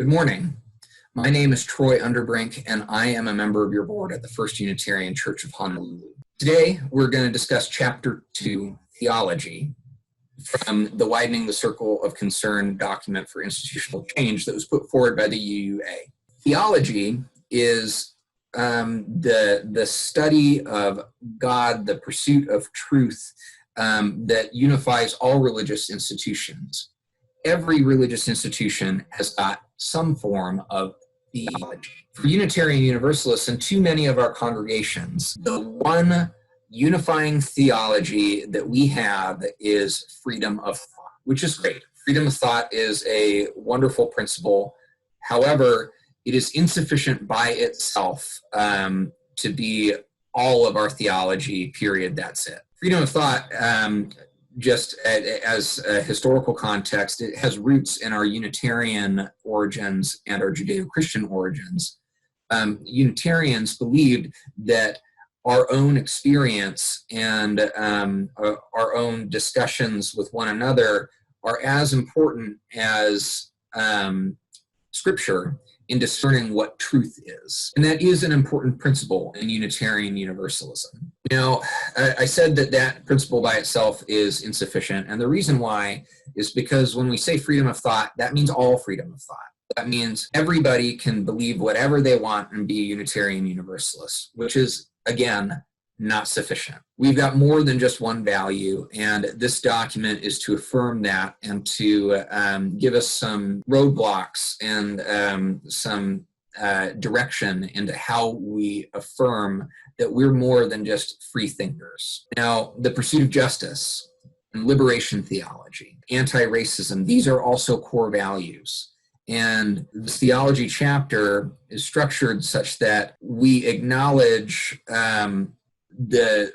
Good morning. My name is Troy Underbrink, and I am a member of your board at the First Unitarian Church of Honolulu. Today, we're going to discuss Chapter 2, Theology, from the Widening the Circle of Concern document for institutional change that was put forward by the UUA. Theology is the study of God, the pursuit of truth that unifies all religious institutions. Every religious institution has got some form of theology. For Unitarian Universalists and too many of our congregations, the one unifying theology that we have is freedom of thought, which is great. Freedom of thought is a wonderful principle. However, it is insufficient by itself to be all of our theology, period. That's it. Freedom of thought, just as a historical context, it has roots in our Unitarian origins and our Judeo-Christian origins. Unitarians believed that our own experience and our own discussions with one another are as important as Scripture in discerning what truth is. And that is an important principle in Unitarian Universalism. Now, I said that that principle by itself is insufficient, and the reason why is because when we say freedom of thought, that means all freedom of thought. That means everybody can believe whatever they want and be a Unitarian Universalist, which is, again, not sufficient. We've got more than just one value, and this document is to affirm that and to give us some roadblocks and some direction into how we affirm that we're more than just free thinkers. Now, the pursuit of justice, liberation theology, anti-racism, these are also core values. And this theology chapter is structured such that we acknowledge the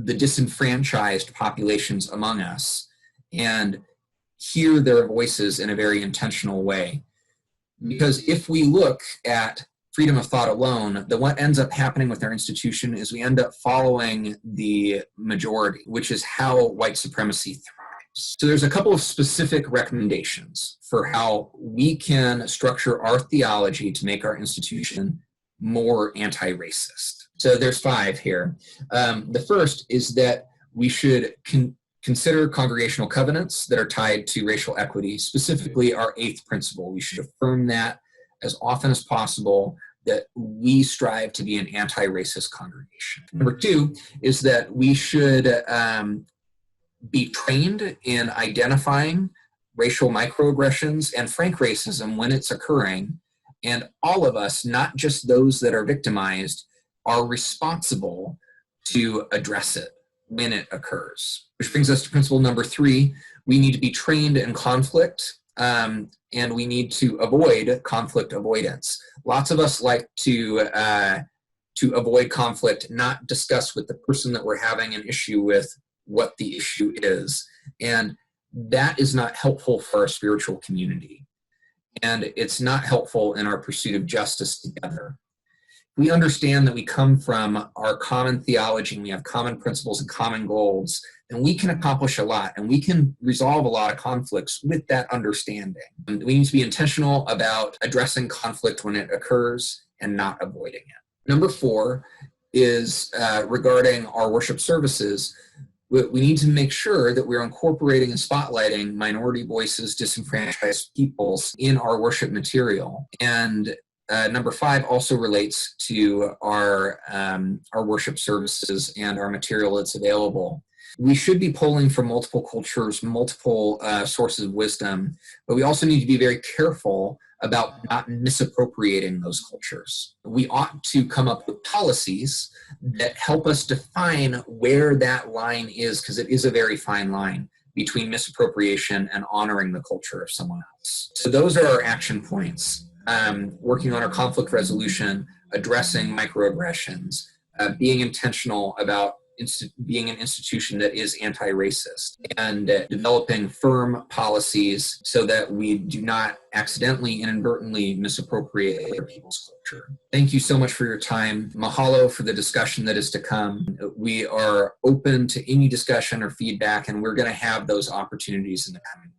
disenfranchised populations among us and hear their voices in a very intentional way. Because if we look at freedom of thought alone, then what ends up happening with our institution is we end up following the majority, which is how white supremacy thrives. So there's a couple of specific recommendations for how we can structure our theology to make our institution more anti-racist. So there's 5 here. The first is that we should consider congregational covenants that are tied to racial equity, specifically our 8th principle. We should affirm that as often as possible, that we strive to be an anti-racist congregation. Number 2 is that we should be trained in identifying racial microaggressions and frank racism when it's occurring. And all of us, not just those that are victimized, are responsible to address it when it occurs. Which brings us to principle number 3. We need to be trained in conflict, and we need to avoid conflict avoidance. Lots of us like to avoid conflict, not discuss with the person that we're having an issue with what the issue is. And that is not helpful for our spiritual community. And it's not helpful in our pursuit of justice together. We understand that we come from our common theology and we have common principles and common goals, and we can accomplish a lot and we can resolve a lot of conflicts with that understanding. And we need to be intentional about addressing conflict when it occurs and not avoiding it. Number 4 is regarding our worship services. We need to make sure that we're incorporating and spotlighting minority voices, disenfranchised peoples in our worship material. And number 5 also relates to our worship services and our material that's available. We should be pulling from multiple cultures, multiple sources of wisdom, but we also need to be very careful about not misappropriating those cultures. We ought to come up with policies that help us define where that line is, because it is a very fine line between misappropriation and honoring the culture of someone else. So those are our action points. Working on our conflict resolution, addressing microaggressions, being intentional about being an institution that is anti-racist, and developing firm policies so that we do not accidentally, inadvertently misappropriate other people's culture. Thank you so much for your time. Mahalo for the discussion that is to come. We are open to any discussion or feedback, and we're going to have those opportunities in the coming